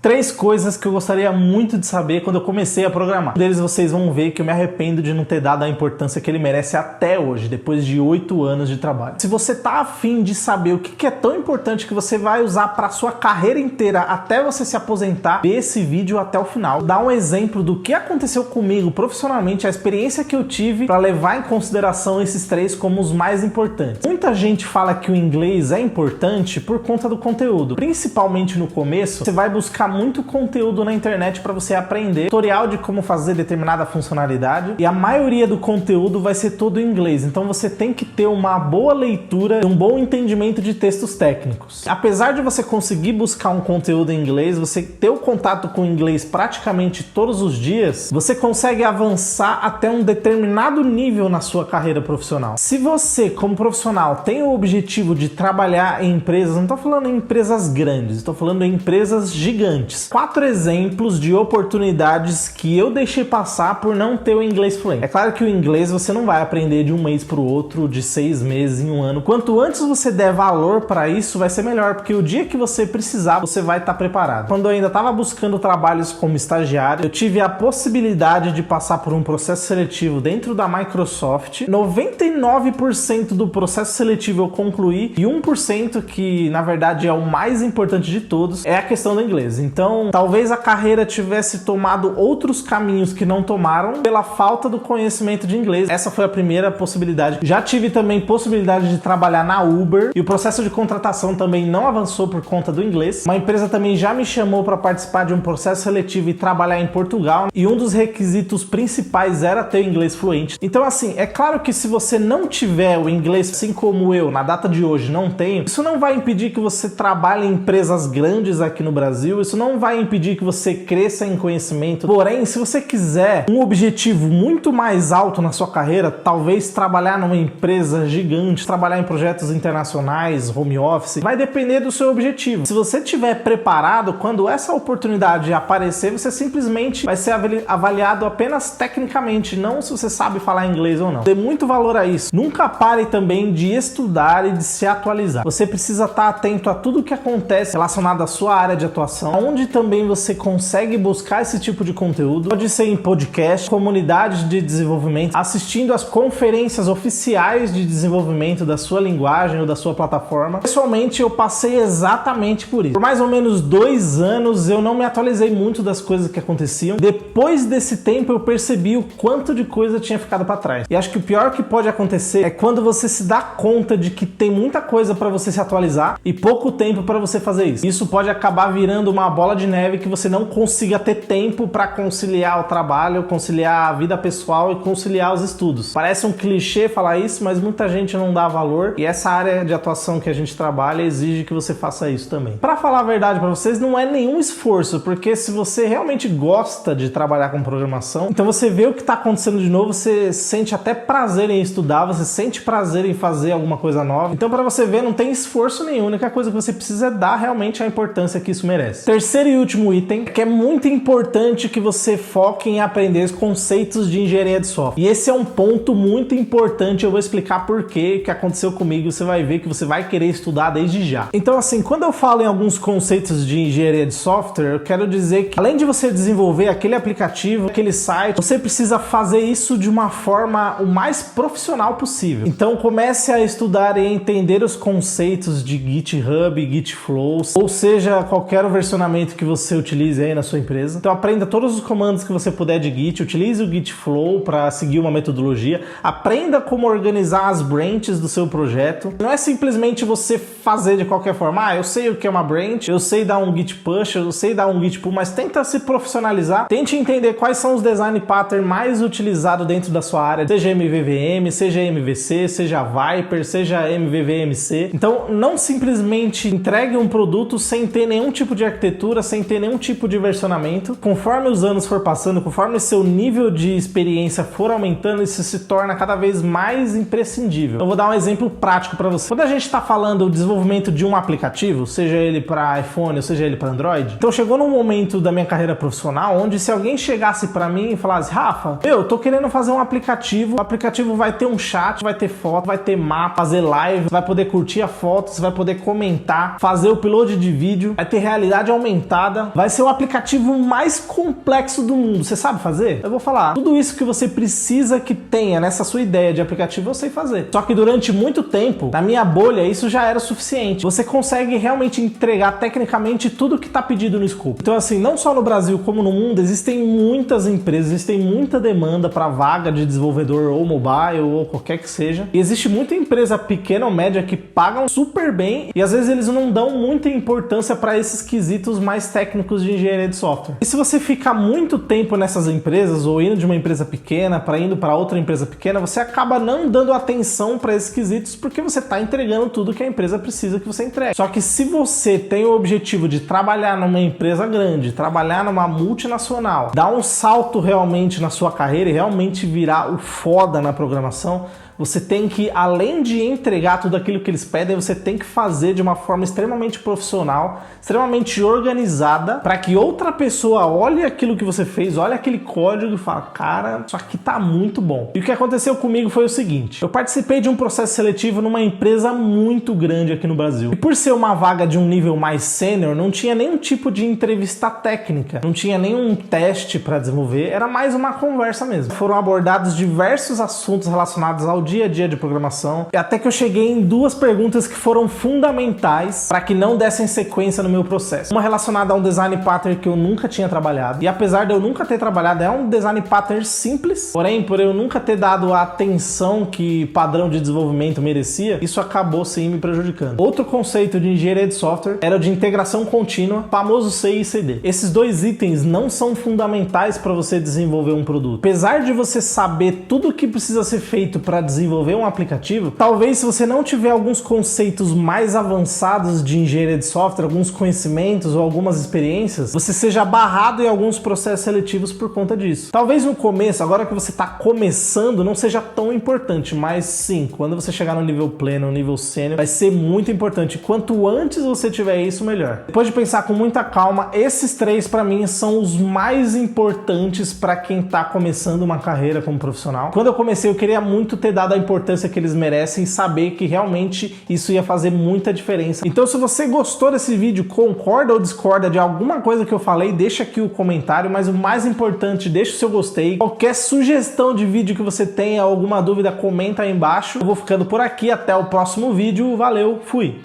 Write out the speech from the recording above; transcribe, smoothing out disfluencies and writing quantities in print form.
3 coisas que eu gostaria muito de saber quando eu comecei a programar. Um deles vocês vão ver que eu me arrependo de não ter dado a importância que ele merece até hoje, depois de 8 anos de trabalho. Se você tá afim de saber o que é tão importante que você vai usar para sua carreira inteira até você se aposentar, vê esse vídeo até o final. Dá um exemplo do que aconteceu comigo profissionalmente, a experiência que eu tive para levar em consideração esses 3 como os mais importantes. Muita gente fala que o inglês é importante por conta do conteúdo. Principalmente no começo, você vai buscar muito conteúdo na internet para você aprender, tutorial de como fazer determinada funcionalidade, e a maioria do conteúdo vai ser todo em inglês. Então você tem que ter uma boa leitura e um bom entendimento de textos técnicos. Apesar de você conseguir buscar um conteúdo em inglês, você ter o contato com o inglês praticamente todos os dias, você consegue avançar até um determinado nível na sua carreira profissional. Se você, como profissional, tem o objetivo de trabalhar em empresas, não estou falando em empresas grandes, estou falando em empresas gigantes. 4 exemplos de oportunidades que eu deixei passar por não ter o inglês fluente. É claro que o inglês você não vai aprender de um mês para o outro, de 6 meses em um ano. Quanto antes você der valor para isso, vai ser melhor, porque o dia que você precisar, você vai estar preparado. Quando eu ainda estava buscando trabalhos como estagiário, eu tive a possibilidade de passar por um processo seletivo dentro da Microsoft. 99% do processo seletivo eu concluí, e 1%, que na verdade é o mais importante de todos, é a questão do inglês. Então, talvez a carreira tivesse tomado outros caminhos que não tomaram pela falta do conhecimento de inglês. Essa foi a primeira possibilidade. Já tive também possibilidade de trabalhar na Uber, e o processo de contratação também não avançou por conta do inglês. Uma empresa também já me chamou para participar de um processo seletivo e trabalhar em Portugal, e um dos requisitos principais era ter inglês fluente. Então, assim, é claro que se você não tiver o inglês, assim como eu, na data de hoje, não tenho, isso não vai impedir que você trabalhe em empresas grandes aqui no Brasil, isso não vai impedir que você cresça em conhecimento. Porém, se você quiser um objetivo muito mais alto na sua carreira, talvez trabalhar numa empresa gigante, trabalhar em projetos internacionais, home office, vai depender do seu objetivo. Se você estiver preparado, quando essa oportunidade aparecer, você simplesmente vai ser avaliado apenas tecnicamente, não se você sabe falar inglês ou não. Dê muito valor a isso. Nunca pare também de estudar e de se atualizar. Você precisa estar atento a tudo que acontece relacionado à sua área de atuação, onde também você consegue buscar esse tipo de conteúdo. Pode ser em podcast, comunidades de desenvolvimento, assistindo às conferências oficiais de desenvolvimento da sua linguagem ou da sua plataforma. Pessoalmente, eu passei exatamente por isso. Por mais ou menos 2 anos, eu não me atualizei muito das coisas que aconteciam. Depois desse tempo, eu percebi o quanto de coisa tinha ficado para trás. E acho que o pior que pode acontecer é quando você se dá conta de que tem muita coisa para você se atualizar e pouco tempo para você fazer isso. Isso pode acabar virando uma bola de neve que você não consiga ter tempo para conciliar o trabalho, conciliar a vida pessoal e conciliar os estudos. Parece um clichê falar isso, mas muita gente não dá valor, e essa área de atuação que a gente trabalha exige que você faça isso também. Para falar a verdade para vocês, não é nenhum esforço, porque se você realmente gosta de trabalhar com programação, então você vê o que está acontecendo de novo, você sente até prazer em estudar, você sente prazer em fazer alguma coisa nova. Então, para você ver, não tem esforço nenhum. A única coisa que você precisa é dar realmente a importância que isso merece. Terceiro e último item, que é muito importante que você foque em aprender os conceitos de engenharia de software. E esse é um ponto muito importante, eu vou explicar por quê, o que aconteceu comigo, você vai ver que você vai querer estudar desde já. Então, assim, quando eu falo em alguns conceitos de engenharia de software, eu quero dizer que além de você desenvolver aquele aplicativo, aquele site, você precisa fazer isso de uma forma o mais profissional possível. Então, comece a estudar e entender os conceitos de GitHub, Gitflows, ou seja, qualquer versionamento que você utilize aí na sua empresa. Então, aprenda todos os comandos que você puder de Git, utilize o Gitflow para seguir uma metodologia, aprenda como organizar as branches do seu projeto. Não é simplesmente você fazer de qualquer forma, eu sei o que é uma branch, eu sei dar um Git push, eu sei dar um Git pull, mas tenta se profissionalizar, tente entender quais são os design patterns mais utilizados dentro da sua área, seja MVVM, seja MVC, seja Viper, seja MVVMC. Então, não simplesmente entregue um produto sem ter nenhum tipo de arquitetura, sem ter nenhum tipo de versionamento. Conforme os anos for passando, conforme seu nível de experiência for aumentando, isso se torna cada vez mais imprescindível. Eu vou dar um exemplo prático para você. Quando a gente está falando do desenvolvimento de um aplicativo, seja ele para iPhone ou seja ele para Android, então chegou num momento da minha carreira profissional onde se alguém chegasse para mim e falasse, Rafa, eu tô querendo fazer um aplicativo, o aplicativo vai ter um chat, vai ter foto, vai ter mapa, fazer live, vai poder curtir a foto, você vai poder comentar, fazer o upload de vídeo, vai ter realidade aumentada implementada, vai ser o aplicativo mais complexo do mundo. Você sabe fazer? Eu vou falar. Tudo isso que você precisa que tenha nessa sua ideia de aplicativo, eu sei fazer. Só que durante muito tempo, na minha bolha, isso já era suficiente. Você consegue realmente entregar tecnicamente tudo que está pedido no escopo. Então assim, não só no Brasil como no mundo, existem muitas empresas, existem muita demanda para vaga de desenvolvedor ou mobile ou qualquer que seja. E existe muita empresa pequena ou média que pagam super bem e às vezes eles não dão muita importância para esses quesitos mais técnicos de engenharia de software. E se você ficar muito tempo nessas empresas ou indo de uma empresa pequena para indo para outra empresa pequena, você acaba não dando atenção para esses quesitos porque você está entregando tudo que a empresa precisa que você entregue. Só que se você tem o objetivo de trabalhar numa empresa grande, trabalhar numa multinacional, dar um salto realmente na sua carreira e realmente virar o foda na programação, você tem que, além de entregar tudo aquilo que eles pedem, você tem que fazer de uma forma extremamente profissional, extremamente organizada, para que outra pessoa olhe aquilo que você fez, olhe aquele código e fale, cara, isso aqui tá muito bom. E o que aconteceu comigo foi o seguinte, eu participei de um processo seletivo numa empresa muito grande aqui no Brasil. E por ser uma vaga de um nível mais sênior, não tinha nenhum tipo de entrevista técnica, não tinha nenhum teste para desenvolver, era mais uma conversa mesmo. Foram abordados diversos assuntos relacionados ao dia a dia de programação, até que eu cheguei em duas perguntas que foram fundamentais para que não dessem sequência no meu processo. Uma relacionada a um design pattern que eu nunca tinha trabalhado, e apesar de eu nunca ter trabalhado, é um design pattern simples, porém, por eu nunca ter dado a atenção que padrão de desenvolvimento merecia, isso acabou sim me prejudicando. Outro conceito de engenharia de software era o de integração contínua, famoso CI e CD. Esses dois itens não são fundamentais para você desenvolver um produto. Apesar de você saber tudo o que precisa ser feito para desenvolver um aplicativo, talvez se você não tiver alguns conceitos mais avançados de engenharia de software, alguns conhecimentos ou algumas experiências, você seja barrado em alguns processos seletivos por conta disso. Talvez no começo, agora que você está começando, não seja tão importante, mas sim, quando você chegar no nível pleno, no nível sênior, vai ser muito importante. Quanto antes você tiver isso, melhor. Depois de pensar com muita calma, esses três para mim são os mais importantes para quem está começando uma carreira como profissional. Quando eu comecei, eu queria muito ter dado a importância que eles merecem e saber que realmente isso ia fazer muita diferença. Então, se você gostou desse vídeo, concorda ou discorda de alguma coisa que eu falei, deixa aqui o comentário, mas o mais importante, deixa o seu gostei. Qualquer sugestão de vídeo que você tenha, alguma dúvida, comenta aí embaixo. Eu vou ficando por aqui, até o próximo vídeo. Valeu, fui!